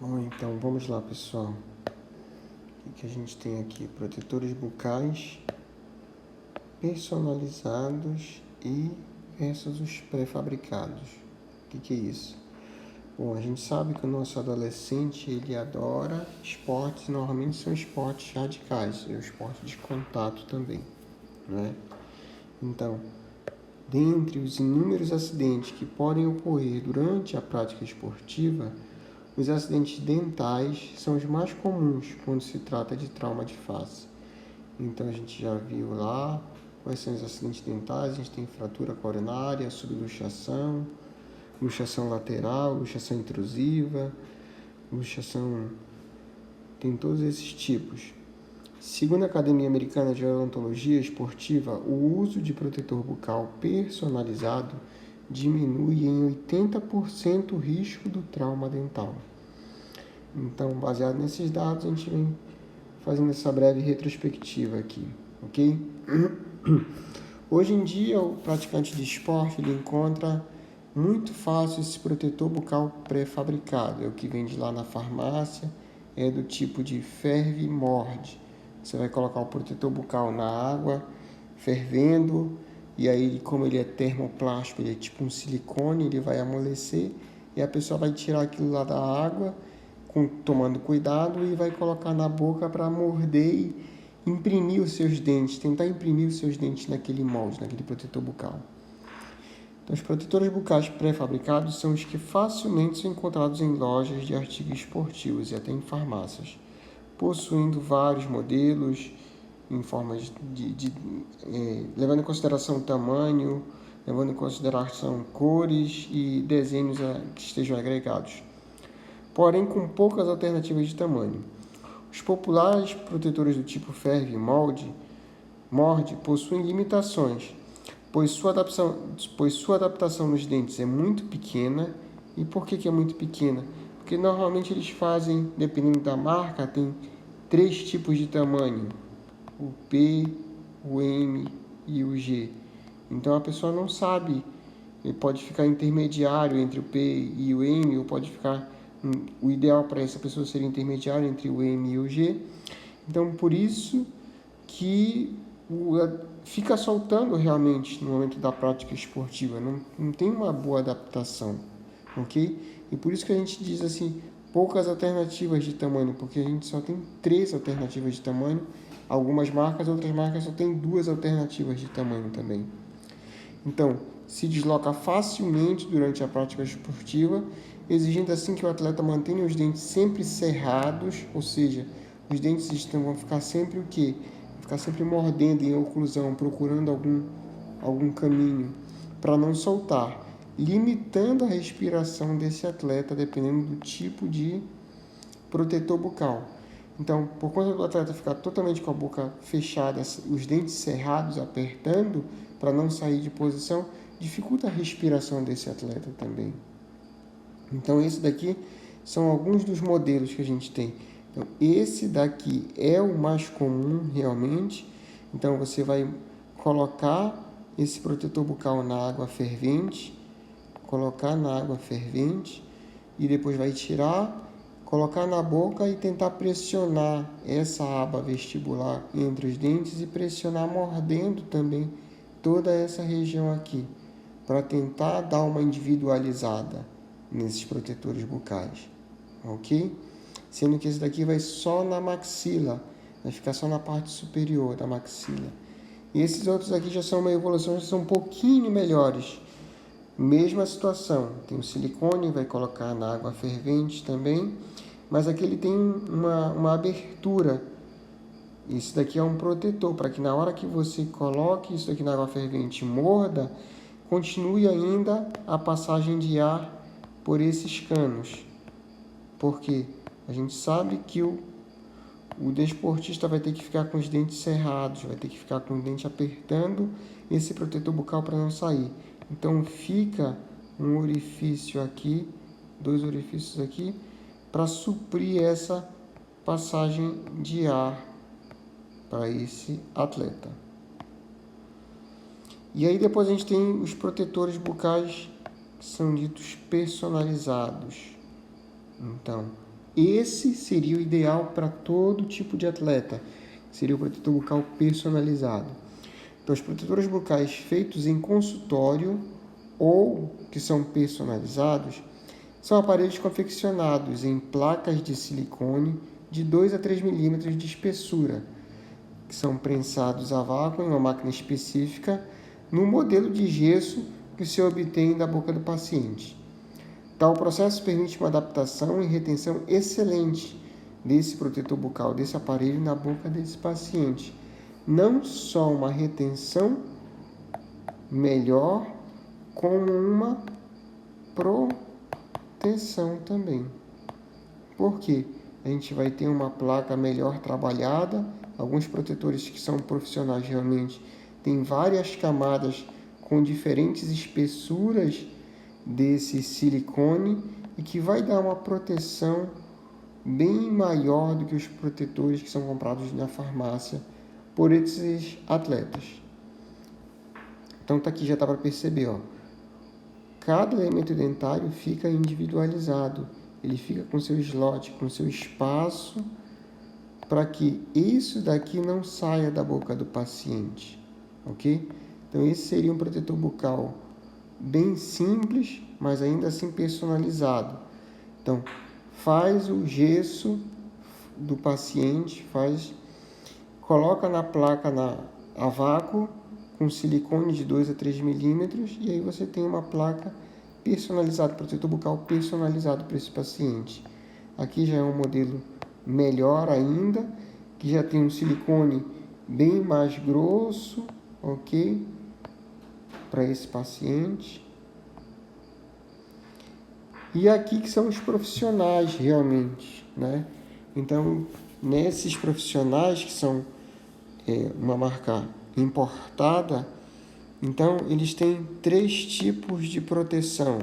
Bom, então vamos lá, pessoal. O que a gente tem aqui? Protetores bucais personalizados e versus os pré-fabricados. O que é isso? Bom, a gente sabe que o nosso adolescente ele adora esportes, normalmente são esportes radicais, e o esporte de contato também, né? Então, dentre os inúmeros acidentes que podem ocorrer durante a prática esportiva, os acidentes dentais são os mais comuns quando se trata de trauma de face. Então a gente já viu lá quais são os acidentes dentais. A gente tem fratura coronária, subluxação, luxação lateral, luxação intrusiva, luxação... tem todos esses tipos. Segundo a Academia Americana de Odontologia Esportiva, o uso de protetor bucal personalizado diminui em 80% o risco do trauma dental. Então, baseado nesses dados, a gente vem fazendo essa breve retrospectiva aqui, ok? Hoje em dia, o praticante de esporte ele encontra muito fácil esse protetor bucal pré-fabricado. É o que vende lá na farmácia, é do tipo de ferve e morde. Você vai colocar o protetor bucal na água, fervendo, e aí, como ele é termoplástico, ele é tipo um silicone, ele vai amolecer, e a pessoa vai tirar aquilo lá da água, tomando cuidado, e vai colocar na boca para morder e imprimir os seus dentes, tentar imprimir os seus dentes naquele molde, naquele protetor bucal. Então, os protetores bucais pré-fabricados são os que facilmente são encontrados em lojas de artigos esportivos e até em farmácias, possuindo vários modelos, em formas levando em consideração o tamanho, levando em consideração cores e desenhos que estejam agregados, porém com poucas alternativas de tamanho. Os populares protetores do tipo ferve e morde possuem limitações, pois sua adaptação nos dentes é muito pequena. E por que é muito pequena? Porque normalmente eles fazem, dependendo da marca, tem 3 tipos de tamanho: o P, o M e o G. Então a pessoa não sabe, ele pode ficar intermediário entre o P e o M, ou pode ficar... O ideal para essa pessoa seria intermediário entre o M e o G. Então, por isso que fica soltando realmente no momento da prática esportiva. Não tem uma boa adaptação, ok? E por isso que a gente diz assim, poucas alternativas de tamanho, porque a gente só tem 3 alternativas de tamanho. Algumas marcas, outras marcas só tem 2 alternativas de tamanho também. Então, se desloca facilmente durante a prática esportiva, exigindo assim que o atleta mantenha os dentes sempre cerrados, ou seja, os dentes vão ficar sempre o quê? Vão ficar sempre mordendo em oclusão, procurando algum caminho para não soltar, limitando a respiração desse atleta dependendo do tipo de protetor bucal. Então, por conta do atleta ficar totalmente com a boca fechada, os dentes cerrados, apertando para não sair de posição, dificulta a respiração desse atleta também. Então, esse daqui são alguns dos modelos que a gente tem. Então, esse daqui é o mais comum realmente. Então, você vai colocar esse protetor bucal na água fervente, e depois vai tirar, colocar na boca e tentar pressionar essa aba vestibular entre os dentes e pressionar mordendo também toda essa região aqui, para tentar dar uma individualizada nesses protetores bucais, ok? Sendo que esse daqui vai só na maxila, vai ficar só na parte superior da maxila. E esses outros aqui já são uma evolução, já são um pouquinho melhores. Mesma situação, tem o silicone, vai colocar na água fervente também, mas aqui ele tem uma abertura. Isso daqui é um protetor, para que na hora que você coloque isso aqui na água fervente e morda, continue ainda a passagem de ar por esses canos. Porque a gente sabe que o desportista vai ter que ficar com os dentes cerrados, vai ter que ficar com o dente apertando esse protetor bucal para não sair. Então fica um orifício aqui, 2 orifícios aqui, para suprir essa passagem de ar para esse atleta. E aí depois a gente tem os protetores bucais que são ditos personalizados. Então, esse seria o ideal para todo tipo de atleta. Seria o protetor bucal personalizado. Então, os protetores bucais feitos em consultório ou que são personalizados são aparelhos confeccionados em placas de silicone de 2 a 3 milímetros de espessura, que são prensados a vácuo em uma máquina específica no modelo de gesso que se obtém da boca do paciente. Tal processo permite uma adaptação e retenção excelente desse protetor bucal, desse aparelho na boca desse paciente. Não só uma retenção melhor, como uma proteção também. Por quê? A gente vai ter uma placa melhor trabalhada. Alguns protetores que são profissionais realmente têm várias camadas com diferentes espessuras desse silicone e que vai dar uma proteção bem maior do que os protetores que são comprados na farmácia por esses atletas. Então tá aqui, já dá para perceber, ó. Cada elemento dentário fica individualizado, ele fica com seu slot, com seu espaço, para que isso daqui não saia da boca do paciente, ok? Então esse seria um protetor bucal bem simples, mas ainda assim personalizado. Então, faz o gesso do paciente, coloca na placa a vácuo com silicone de 2 a 3 milímetros e aí você tem uma placa personalizada, protetor bucal personalizado para esse paciente. Aqui já é um modelo melhor ainda, que já tem um silicone bem mais grosso, ok? Para esse paciente. E aqui que são os profissionais realmente, né? Então, nesses profissionais que são uma marca importada, então eles têm 3 tipos de proteção.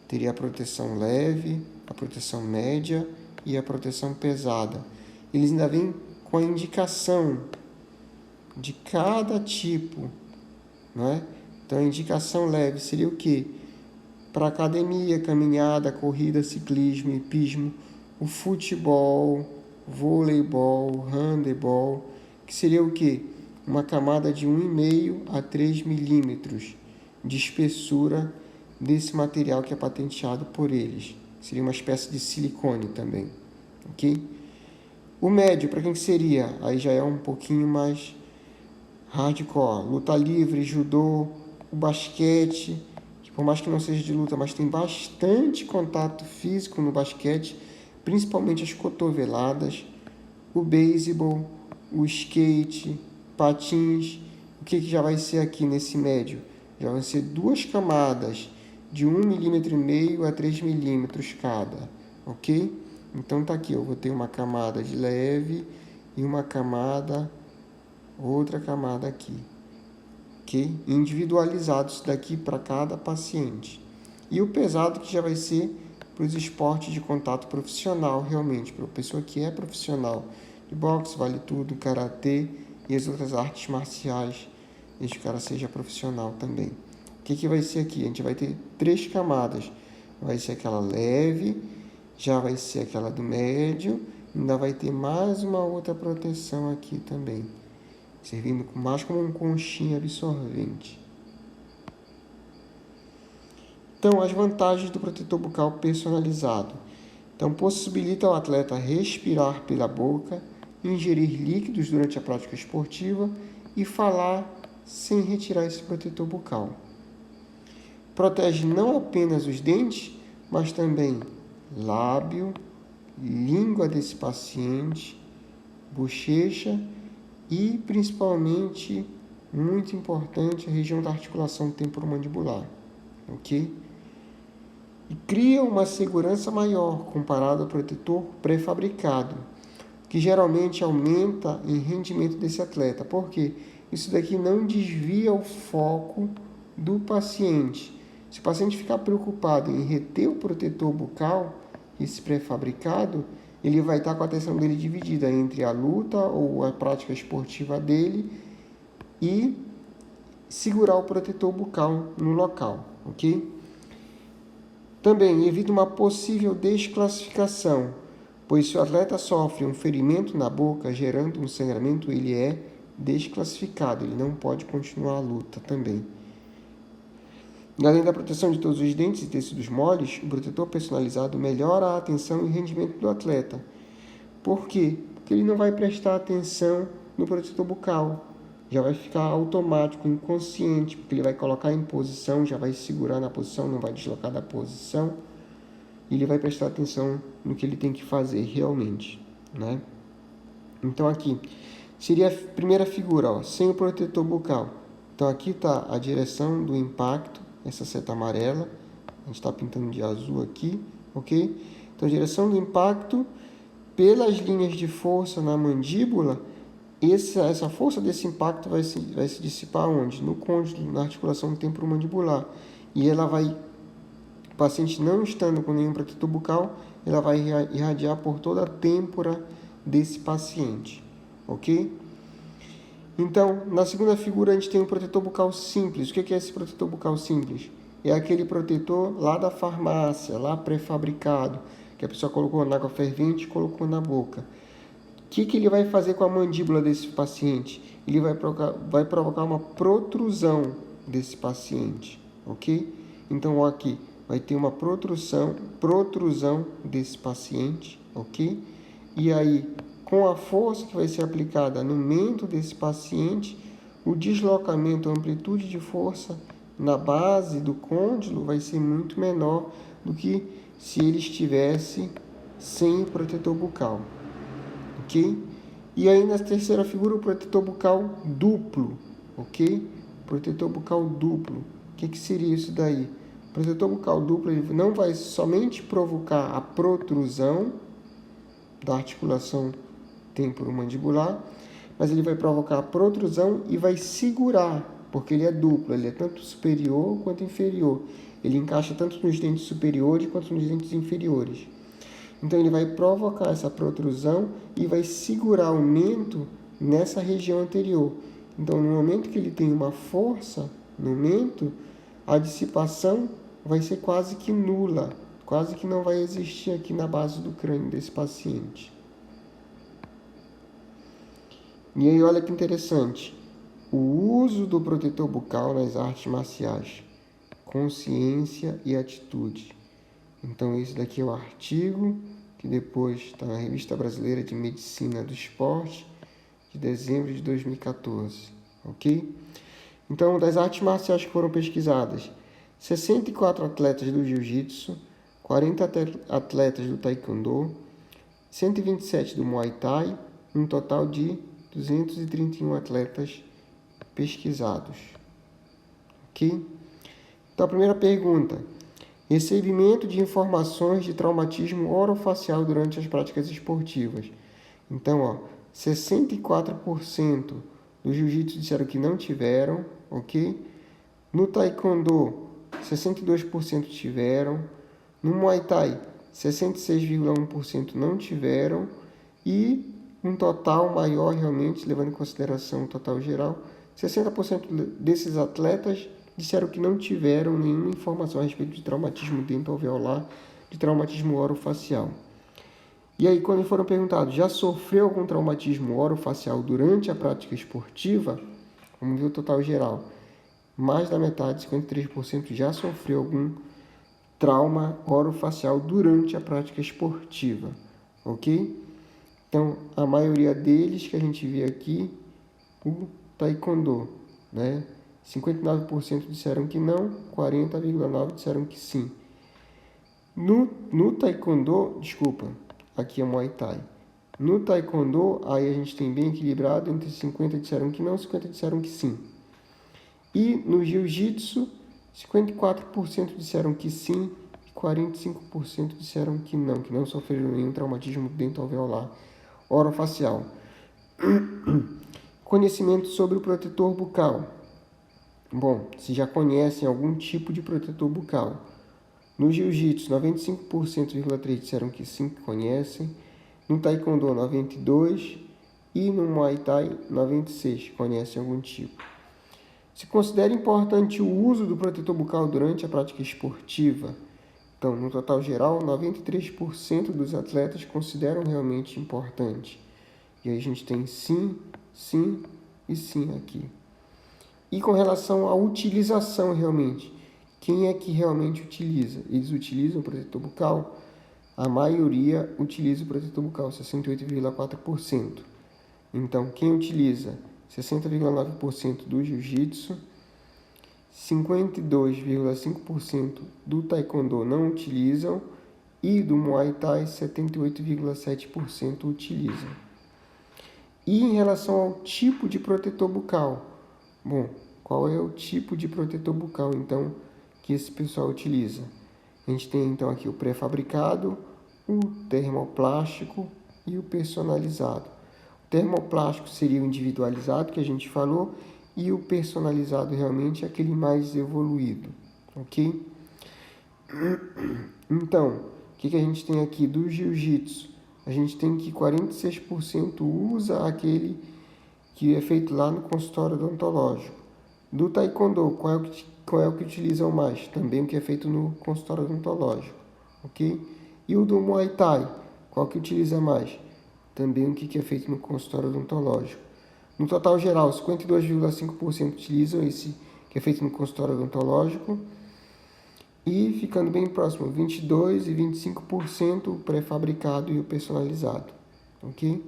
Teria a proteção leve, a proteção média e a proteção pesada. Eles ainda vêm com a indicação de cada tipo, né? Então, a indicação leve seria o quê? Para academia, caminhada, corrida, ciclismo, hipismo, o futebol, voleibol, handebol, que seria o quê? Uma camada de 1,5 a 3 milímetros de espessura desse material que é patenteado por eles. Seria uma espécie de silicone também, ok? O médio, para quem que seria? Aí já é um pouquinho mais hardcore. Luta livre, judô, o basquete, que por mais que não seja de luta, mas tem bastante contato físico no basquete, principalmente as cotoveladas, o beisebol, o skate, patins. O que já vai ser aqui nesse médio? Já vão ser 2 camadas de 1,5 milímetro a 3 milímetros cada, ok? Então tá aqui, eu vou ter uma camada de leve e uma camada, outra camada aqui, ok? Individualizado isso daqui para cada paciente. E o pesado que já vai ser para os esportes de contato profissional realmente, para a pessoa que é profissional de boxe, vale tudo, karatê e as outras artes marciais, desde que o cara seja profissional também. O que vai ser aqui? A gente vai ter 3 camadas. Vai ser aquela leve, já vai ser aquela do médio, ainda vai ter mais uma outra proteção aqui também, servindo mais como um conchinho absorvente. Então, as vantagens do protetor bucal personalizado. Então, possibilita ao atleta respirar pela boca, ingerir líquidos durante a prática esportiva e falar sem retirar esse protetor bucal. Protege não apenas os dentes, mas também lábio, língua desse paciente, bochecha e, principalmente, muito importante, a região da articulação temporomandibular, ok? E cria uma segurança maior comparado ao protetor pré-fabricado, que geralmente aumenta em rendimento desse atleta. Por quê? Isso daqui não desvia o foco do paciente. Se o paciente ficar preocupado em reter o protetor bucal, esse pré-fabricado, ele vai estar com a atenção dele dividida entre a luta ou a prática esportiva dele e segurar o protetor bucal no local, ok? Também evita uma possível desclassificação, pois se o atleta sofre um ferimento na boca, gerando um sangramento, ele é desclassificado, ele não pode continuar a luta também. Além da proteção de todos os dentes e tecidos moles, o protetor personalizado melhora a atenção e rendimento do atleta. Por quê? Porque ele não vai prestar atenção no protetor bucal. Já vai ficar automático, inconsciente, porque ele vai colocar em posição, já vai segurar na posição, não vai deslocar da posição. E ele vai prestar atenção no que ele tem que fazer realmente, né? Então aqui seria a primeira figura, ó, sem o protetor bucal. Então aqui está a direção do impacto, essa seta amarela, a gente está pintando de azul aqui, ok? Então a direção do impacto pelas linhas de força na mandíbula, essa força desse impacto vai se dissipar onde? No côndilo, na articulação temporomandibular. E ela vai, o paciente não estando com nenhum protetor bucal, ela vai irradiar por toda a têmpora desse paciente, ok? Então, na segunda figura, a gente tem um protetor bucal simples. O que é esse protetor bucal simples? É aquele protetor lá da farmácia, lá pré-fabricado, que a pessoa colocou na água fervente e colocou na boca. O que ele vai fazer com a mandíbula desse paciente? Ele vai provocar uma protrusão desse paciente, ok? Então, ó, aqui vai ter uma protrusão desse paciente, ok? E aí, com a força que vai ser aplicada no mento desse paciente, o deslocamento, a amplitude de força na base do côndilo vai ser muito menor do que se ele estivesse sem protetor bucal, ok? E aí na terceira figura, o protetor bucal duplo, ok? Protetor bucal duplo. O que seria isso daí? O protetor bucal duplo ele não vai somente provocar a protrusão da articulação temporomandibular, mas ele vai provocar a protrusão e vai segurar, porque ele é duplo, ele é tanto superior quanto inferior. Ele encaixa tanto nos dentes superiores quanto nos dentes inferiores. Então ele vai provocar essa protrusão e vai segurar o mento nessa região anterior. Então no momento que ele tem uma força no mento, a dissipação vai ser quase que nula, quase que não vai existir aqui na base do crânio desse paciente. E aí olha que interessante, o uso do protetor bucal nas artes marciais, consciência e atitude. Então esse daqui é o artigo que depois está na Revista Brasileira de Medicina do Esporte, de dezembro de 2014, ok? Então, das artes marciais que foram pesquisadas, 64 atletas do Jiu-Jitsu, 40 atletas do Taekwondo, 127 do Muay Thai, um total de 231 atletas pesquisados, ok? Então, a primeira pergunta: recebimento de informações de traumatismo orofacial durante as práticas esportivas. Então, ó, 64% do jiu-jitsu disseram que não tiveram, ok? No taekwondo, 62% tiveram. No muay thai, 66,1% não tiveram. E um total maior, realmente, levando em consideração o total geral, 60% desses atletas disseram que não tiveram nenhuma informação a respeito de traumatismo dentoalveolar, de traumatismo orofacial. E aí, quando foram perguntados, já sofreu algum traumatismo orofacial durante a prática esportiva? Vamos ver o total geral. Mais da metade, 53%, já sofreu algum trauma orofacial durante a prática esportiva, ok? Então, a maioria deles que a gente vê aqui, o taekwondo, né? 59% disseram que não, 40,9% disseram que sim. No taekwondo, desculpa, aqui é Muay Thai. No taekwondo, aí a gente tem bem equilibrado, entre 50% disseram que não, 50% disseram que sim. E no jiu-jitsu, 54% disseram que sim, e 45% disseram que não sofreram nenhum traumatismo dentoalveolar orofacial. Conhecimento sobre o protetor bucal. Bom, se já conhecem algum tipo de protetor bucal. No jiu-jitsu, 95,3% disseram que sim, que conhecem. No taekwondo, 92%. E no muay thai, 96% conhecem algum tipo. Se considera importante o uso do protetor bucal durante a prática esportiva. Então, no total geral, 93% dos atletas consideram realmente importante. E aí a gente tem sim, sim e sim aqui. E com relação à utilização realmente, quem é que realmente utiliza? Eles utilizam o protetor bucal? A maioria utiliza o protetor bucal, 68,4%. Então, quem utiliza? 60,9% do jiu-jitsu, 52,5% do taekwondo não utilizam e do muay thai 78,7% utilizam. E em relação ao tipo de protetor bucal? Bom, qual é o tipo de protetor bucal então que esse pessoal utiliza? A gente tem então aqui o pré-fabricado, o termoplástico e o personalizado. O termoplástico seria o individualizado que a gente falou e o personalizado realmente é aquele mais evoluído, ok? Então, o que a gente tem aqui do jiu-jitsu? A gente tem que 46% usa aquele que é feito lá no consultório odontológico. Do taekwondo, qual é o que utilizam mais? Também o que é feito no consultório odontológico, ok? E o do muay thai, qual que utiliza mais? Também o que é feito no consultório odontológico. No total geral, 52,5% utilizam esse que é feito no consultório odontológico. E ficando bem próximo, 22% e 25% o pré-fabricado e o personalizado. Ok?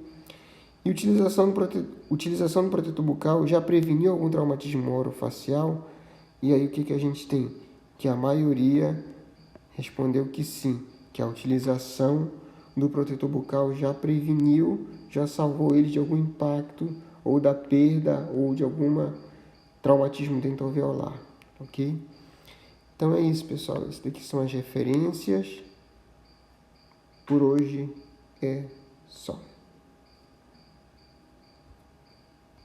E utilização do protetor bucal já preveniu algum traumatismo orofacial? E aí o que a gente tem? Que a maioria respondeu que sim, que a utilização do protetor bucal já preveniu, já salvou ele de algum impacto ou da perda ou de algum traumatismo dentoalveolar, ok? Então é isso, pessoal. Isso daqui são as referências. Por hoje é só.